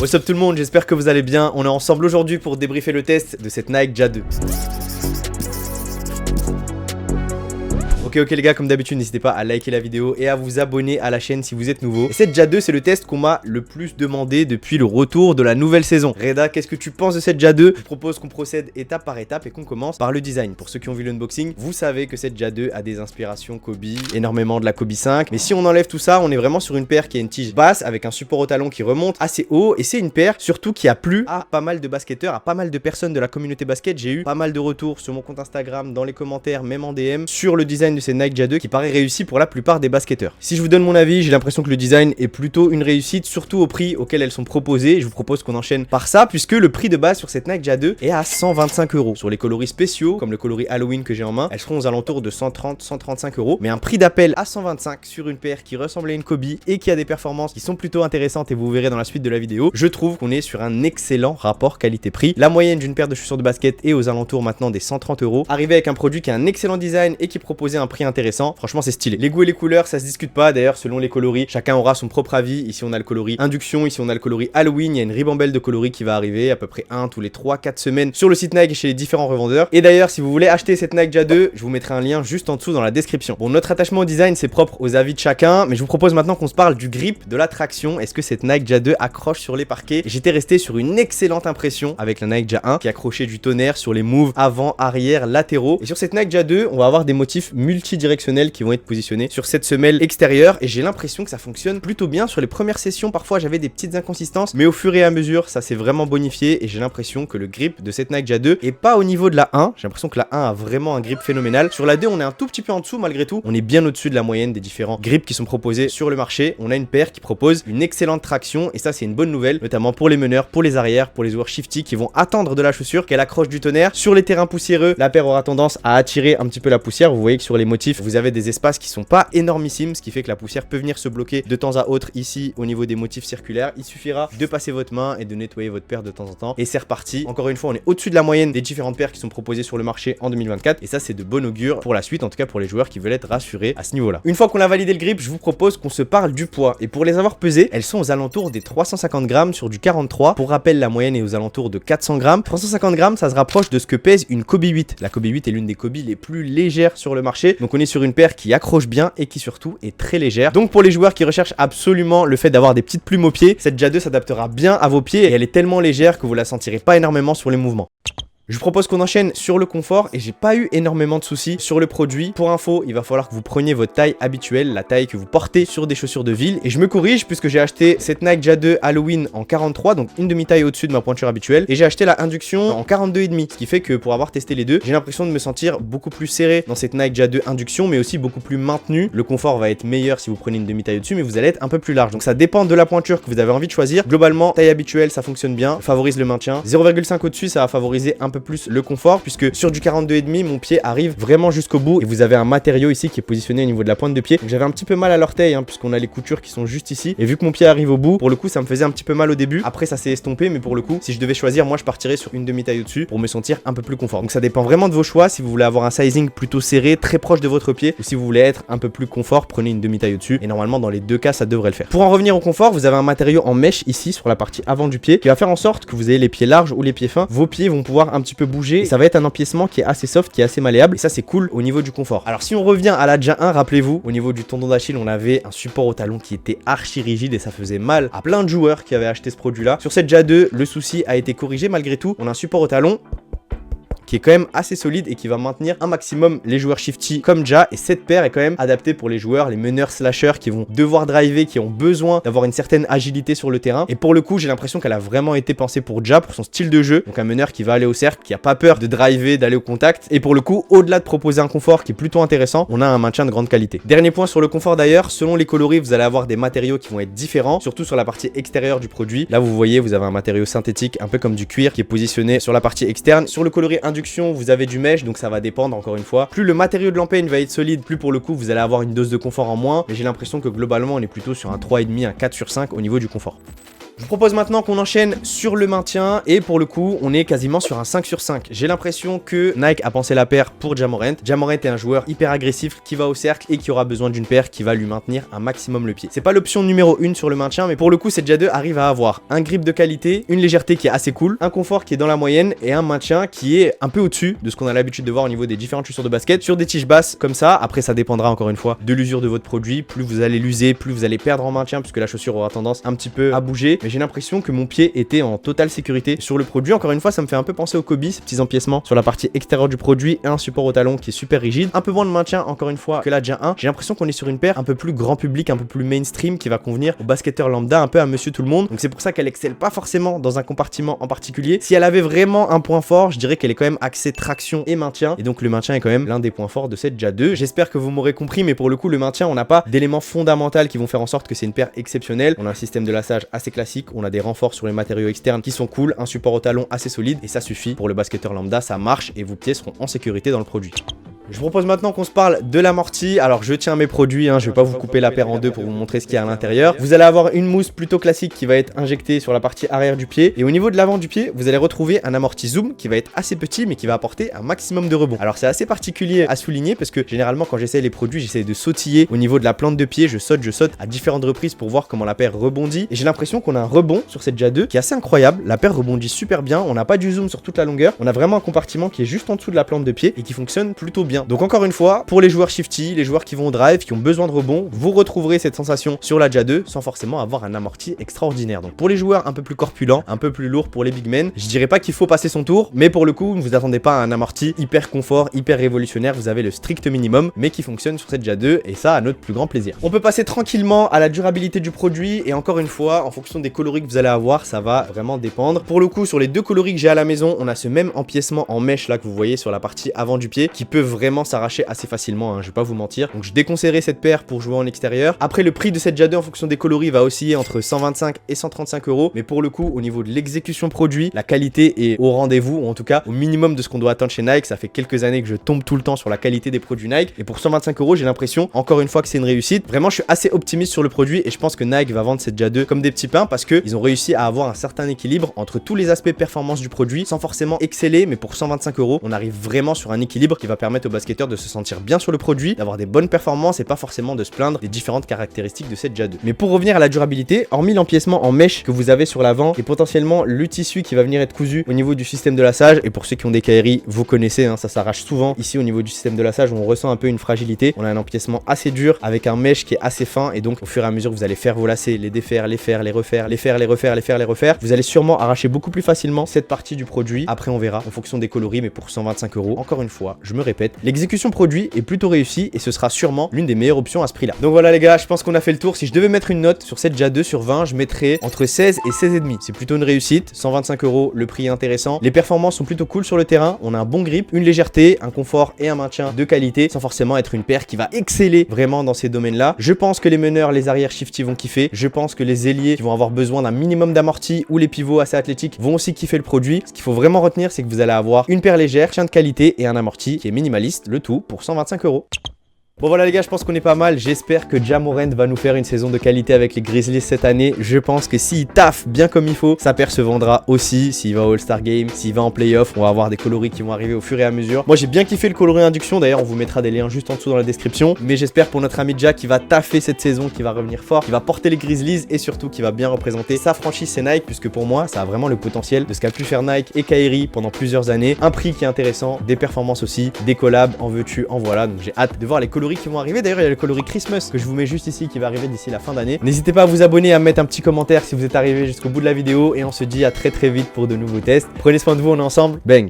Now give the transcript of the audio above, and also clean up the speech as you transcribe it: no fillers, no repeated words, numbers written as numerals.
What's up tout le monde, j'espère que vous allez bien. On est ensemble aujourd'hui pour débriefer le test de cette Nike Ja 2. Ok les gars, comme d'habitude n'hésitez pas à liker la vidéo et à vous abonner à la chaîne si vous êtes nouveau. Et cette Ja 2 c'est le test qu'on m'a le plus demandé depuis le retour de la nouvelle saison. Reda, qu'est-ce que tu penses de cette Ja 2? Je propose qu'on procède étape par étape et qu'on commence par le design. Pour ceux qui ont vu l'unboxing, vous savez que cette Ja 2 a des inspirations Kobe, énormément de la Kobe 5. Mais si on enlève tout ça, on est vraiment sur une paire qui a une tige basse avec un support au talon qui remonte assez haut. Et c'est une paire surtout qui a plu à pas mal de basketteurs, à pas mal de personnes de la communauté basket. J'ai eu pas mal de retours sur mon compte Instagram, dans les commentaires, même en DM, sur le design de ces Nike Ja 2 qui paraît réussi pour la plupart des basketteurs. Si je vous donne mon avis, j'ai l'impression que le design est plutôt une réussite, surtout au prix auquel elles sont proposées. Je vous propose qu'on enchaîne par ça, puisque le prix de base sur cette Nike Ja 2 est à 125 €. Sur les coloris spéciaux, comme le coloris Halloween que j'ai en main, elles seront aux alentours de 130-135 €. Mais un prix d'appel à 125 sur une paire qui ressemble à une Kobe et qui a des performances qui sont plutôt intéressantes, et vous verrez dans la suite de la vidéo, je trouve qu'on est sur un excellent rapport qualité-prix. La moyenne d'une paire de chaussures de basket est aux alentours maintenant des 130 €. Arrivé avec un produit qui a un excellent design et qui proposait un prix intéressant, franchement c'est stylé. Les goûts et les couleurs ça se discute pas, d'ailleurs selon les coloris chacun aura son propre avis. Ici on a le coloris induction, ici on a le coloris Halloween. Il y a une ribambelle de coloris qui va arriver à peu près un tous les 3-4 semaines sur le site Nike et chez les différents revendeurs. Et d'ailleurs si vous voulez acheter cette Nike Ja 2, je vous mettrai un lien juste en dessous dans la description. Bon, notre attachement au design c'est propre aux avis de chacun, mais je vous propose maintenant qu'on se parle du grip, de la traction. Est-ce que cette Nike Ja 2 accroche sur les parquets? J'étais resté sur une excellente impression avec la Nike Ja 1 qui accrochait du tonnerre sur les moves avant, arrière, latéraux. Et sur cette Nike Ja 2 on va avoir des motifs multidirectionnels qui vont être positionnés sur cette semelle extérieure, et j'ai l'impression que ça fonctionne plutôt bien. Sur les premières sessions parfois j'avais des petites inconsistances, mais au fur et à mesure ça s'est vraiment bonifié, et j'ai l'impression que le grip de cette Nike Ja 2 est pas au niveau de la 1. J'ai l'impression que la 1 a vraiment un grip phénoménal. Sur la 2 on est un tout petit peu en dessous, malgré tout on est bien au-dessus de la moyenne des différents grips qui sont proposés sur le marché. On a une paire qui propose une excellente traction, et ça c'est une bonne nouvelle, notamment pour les meneurs, pour les arrières, pour les joueurs shifty qui vont attendre de la chaussure qu'elle accroche du tonnerre. Sur les terrains poussiéreux, la paire aura tendance à attirer un petit peu la poussière. Vous voyez que sur les motifs vous avez des espaces qui sont pas énormissimes, ce qui fait que la poussière peut venir se bloquer de temps à autre. Ici au niveau des motifs circulaires, il suffira de passer votre main et de nettoyer votre paire de temps en temps, et c'est reparti. Encore une fois on est au-dessus de la moyenne des différentes paires qui sont proposées sur le marché en 2024, et ça c'est de bon augure pour la suite, en tout cas pour les joueurs qui veulent être rassurés à ce niveau là. Une fois qu'on a validé le grip, je vous propose qu'on se parle du poids, et pour les avoir pesées, elles sont aux alentours des 350 grammes sur du 43. Pour rappel, la moyenne est aux alentours de 400 grammes. 350 grammes ça se rapproche de ce que pèse une Kobe 8. La Kobe 8 est l'une des Kobe les plus légères sur le marché, donc on est sur une paire qui accroche bien et qui surtout est très légère. Donc pour les joueurs qui recherchent absolument le fait d'avoir des petites plumes aux pieds, cette Ja 2 s'adaptera bien à vos pieds, et elle est tellement légère que vous la sentirez pas énormément sur les mouvements. Je vous propose qu'on enchaîne sur le confort, et j'ai pas eu énormément de soucis sur le produit. Pour info, il va falloir que vous preniez votre taille habituelle, la taille que vous portez sur des chaussures de ville, et je me corrige puisque j'ai acheté cette Nike Ja 2 Halloween en 43, donc une demi-taille au-dessus de ma pointure habituelle, et j'ai acheté la induction en 42,5, ce qui fait que pour avoir testé les deux, j'ai l'impression de me sentir beaucoup plus serré dans cette Nike Ja 2 induction, mais aussi beaucoup plus maintenu. Le confort va être meilleur si vous prenez une demi-taille au-dessus, mais vous allez être un peu plus large, donc ça dépend de la pointure que vous avez envie de choisir. Globalement, taille habituelle ça fonctionne bien, favorise le maintien. 0,5 au-dessus ça va favoriser un peu plus le confort, puisque sur du 42,5 mon pied arrive vraiment jusqu'au bout, et vous avez un matériau ici qui est positionné au niveau de la pointe de pied, donc j'avais un petit peu mal à l'orteil puisqu'on a les coutures qui sont juste ici, et vu que mon pied arrive au bout, pour le coup ça me faisait un petit peu mal au début. Après ça s'est estompé, mais pour le coup si je devais choisir, moi je partirais sur une demi-taille au-dessus pour me sentir un peu plus confort. Donc ça dépend vraiment de vos choix. Si vous voulez avoir un sizing plutôt serré, très proche de votre pied, ou si vous voulez être un peu plus confort, prenez une demi-taille au-dessus, et normalement dans les deux cas ça devrait le faire. Pour en revenir au confort, vous avez un matériau en mèche ici sur la partie avant du pied qui va faire en sorte que vous ayez les pieds larges ou les pieds fins. Vos pieds vont pouvoir un petit peu bouger, et ça va être un empiècement qui est assez soft, qui est assez malléable, et ça c'est cool au niveau du confort. Alors si on revient à la Ja 1, rappelez-vous, au niveau du tendon d'Achille on avait un support au talon qui était archi rigide, et ça faisait mal à plein de joueurs qui avaient acheté ce produit là. Sur cette Ja 2 le souci a été corrigé. Malgré tout on a un support au talon qui est quand même assez solide et qui va maintenir un maximum les joueurs shifty comme Ja, et cette paire est quand même adaptée pour les joueurs, les meneurs slashers qui vont devoir driver, qui ont besoin d'avoir une certaine agilité sur le terrain, et pour le coup j'ai l'impression qu'elle a vraiment été pensée pour Ja, pour son style de jeu. Donc un meneur qui va aller au cercle, qui a pas peur de driver, d'aller au contact, et pour le coup au-delà de proposer un confort qui est plutôt intéressant, on a un maintien de grande qualité. Dernier point sur le confort d'ailleurs, selon les coloris vous allez avoir des matériaux qui vont être différents, surtout sur la partie extérieure du produit. Là vous voyez vous avez un matériau synthétique un peu comme du cuir qui est positionné sur la partie externe. Sur le coloris induction vous avez du mesh, donc ça va dépendre encore une fois. Plus le matériau de l'empeigne va être solide, plus pour le coup vous allez avoir une dose de confort en moins, mais j'ai l'impression que globalement on est plutôt sur un 3,5, un 4/5 au niveau du confort. Je vous propose maintenant qu'on enchaîne sur le maintien et pour le coup on est quasiment sur un 5 sur 5. J'ai l'impression que Nike a pensé la paire pour Ja Morant. Ja Morant est un joueur hyper agressif qui va au cercle et qui aura besoin d'une paire qui va lui maintenir un maximum le pied. C'est pas l'option numéro 1 sur le maintien, mais pour le coup cette Ja 2 arrive à avoir un grip de qualité, une légèreté qui est assez cool, un confort qui est dans la moyenne et un maintien qui est un peu au-dessus de ce qu'on a l'habitude de voir au niveau des différentes chaussures de basket sur des tiges basses comme ça. Après ça dépendra encore une fois de l'usure de votre produit. Plus vous allez l'user, plus vous allez perdre en maintien puisque la chaussure aura tendance un petit peu à bouger. Mais j'ai l'impression que mon pied était en totale sécurité sur le produit. Encore une fois, ça me fait un peu penser au Kobe, ces petits empiècements sur la partie extérieure du produit et un support au talon qui est super rigide. Un peu moins de maintien encore une fois que la Ja 1. J'ai l'impression qu'on est sur une paire un peu plus grand public, un peu plus mainstream qui va convenir au basketteur lambda, un peu à monsieur tout le monde. Donc c'est pour ça qu'elle excelle pas forcément dans un compartiment en particulier. Si elle avait vraiment un point fort, je dirais qu'elle est quand même axée traction et maintien. Et donc le maintien est quand même l'un des points forts de cette Ja 2. J'espère que vous m'aurez compris, mais pour le coup le maintien, on n'a pas d'éléments fondamentaux qui vont faire en sorte que c'est une paire exceptionnelle. On a un système de lassage assez classique, on a des renforts sur les matériaux externes qui sont cool, un support au talon assez solide et ça suffit pour le basketteur lambda, ça marche et vos pieds seront en sécurité dans le produit. Je vous propose maintenant qu'on se parle de l'amorti. Alors je tiens mes produits, je vais pas vous couper la paire en deux pour vous montrer ce qu'il y a à l'intérieur. Vous allez avoir une mousse plutôt classique qui va être injectée sur la partie arrière du pied. Et au niveau de l'avant du pied, vous allez retrouver un amorti zoom qui va être assez petit mais qui va apporter un maximum de rebond. Alors c'est assez particulier à souligner parce que généralement quand j'essaie les produits, j'essaie de sautiller au niveau de la plante de pied. Je saute à différentes reprises pour voir comment la paire rebondit. Et j'ai l'impression qu'on a un rebond sur cette Ja 2 qui est assez incroyable. La paire rebondit super bien. On n'a pas du zoom sur toute la longueur. On a vraiment un compartiment qui est juste en dessous de la plante de pied et qui fonctionne plutôt bien. Donc encore une fois, pour les joueurs shifty, les joueurs qui vont au drive, qui ont besoin de rebond, vous retrouverez cette sensation sur la Ja 2 sans forcément avoir un amorti extraordinaire. Donc pour les joueurs un peu plus corpulents, un peu plus lourds pour les big men, je dirais pas qu'il faut passer son tour, mais pour le coup, ne vous attendez pas à un amorti hyper confort, hyper révolutionnaire. Vous avez le strict minimum, mais qui fonctionne sur cette Ja 2 et ça à notre plus grand plaisir. On peut passer tranquillement à la durabilité du produit et encore une fois, en fonction des coloris que vous allez avoir, ça va vraiment dépendre. Pour le coup, sur les deux coloris que j'ai à la maison, on a ce même empiècement en mèche là que vous voyez sur la partie avant du pied qui peut vraiment s'arracher assez facilement, je vais pas vous mentir. Donc je déconseillerais cette paire pour jouer en extérieur. Après le prix de cette Ja 2 en fonction des coloris va osciller entre 125 et 135 €. Mais pour le coup au niveau de l'exécution produit, la qualité est au rendez-vous, ou en tout cas au minimum de ce qu'on doit attendre chez Nike. Ça fait quelques années que je tombe tout le temps sur la qualité des produits Nike et pour 125 € j'ai l'impression encore une fois que c'est une réussite. Vraiment je suis assez optimiste sur le produit et je pense que Nike va vendre cette Ja 2 comme des petits pains parce qu'ils ont réussi à avoir un certain équilibre entre tous les aspects performance du produit sans forcément exceller, mais pour 125 € on arrive vraiment sur un équilibre qui va permettre aux basketteurs de se sentir bien sur le produit, d'avoir des bonnes performances et pas forcément de se plaindre des différentes caractéristiques de cette Ja 2. Mais pour revenir à la durabilité, hormis l'empiècement en mèche que vous avez sur l'avant et potentiellement le tissu qui va venir être cousu au niveau du système de lassage, et pour ceux qui ont des KRI, vous connaissez, ça s'arrache souvent. Ici au niveau du système de lassage, on ressent un peu une fragilité. On a un empiècement assez dur avec un mèche qui est assez fin et donc au fur et à mesure que vous allez faire vos lacets, les défaire, les faire, les refaire, les faire, les refaire, les faire, les refaire, vous allez sûrement arracher beaucoup plus facilement cette partie du produit. Après on verra en fonction des coloris, mais pour 125 €, encore une fois, je me répète, l'exécution produit est plutôt réussie et ce sera sûrement l'une des meilleures options à ce prix là. Donc voilà les gars, je pense qu'on a fait le tour. Si je devais mettre une note sur cette Ja 2 sur 20, je mettrais entre 16 et 16,5. C'est plutôt une réussite, 125 €, le prix est intéressant, les performances sont plutôt cool sur le terrain, on a un bon grip, une légèreté, un confort et un maintien de qualité sans forcément être une paire qui va exceller vraiment dans ces domaines là. Je pense que les meneurs, les arrières shifty vont kiffer, je pense que les ailiers qui vont avoir besoin d'un minimum d'amorti ou les pivots assez athlétiques vont aussi kiffer le produit. Ce qu'il faut vraiment retenir, c'est que vous allez avoir une paire légère, chien de qualité et un amorti qui est minimaliste, le tout pour 125 €. Bon voilà les gars, je pense qu'on est pas mal. J'espère que Ja Morant va nous faire une saison de qualité avec les Grizzlies cette année. Je pense que s'il taffe bien comme il faut, sa paire se vendra aussi. S'il va au All-Star Game, s'il va en playoff, on va avoir des coloris qui vont arriver au fur et à mesure. Moi j'ai bien kiffé le coloris induction, d'ailleurs on vous mettra des liens juste en dessous dans la description. Mais j'espère pour notre ami Ja qui va taffer cette saison, qui va revenir fort, qui va porter les Grizzlies et surtout qui va bien représenter sa franchise c'est Nike, puisque pour moi ça a vraiment le potentiel de ce qu'a pu faire Nike et Kyrie pendant plusieurs années. Un prix qui est intéressant, des performances aussi, des collabs, en veux-tu, en voilà. Donc j'ai hâte de voir les coloris qui vont arriver. D'ailleurs il y a le coloris Christmas que je vous mets juste ici qui va arriver d'ici la fin d'année. N'hésitez pas à vous abonner, à mettre un petit commentaire si vous êtes arrivé jusqu'au bout de la vidéo et on se dit à très vite pour de nouveaux tests. Prenez soin de vous, on est ensemble. Bang!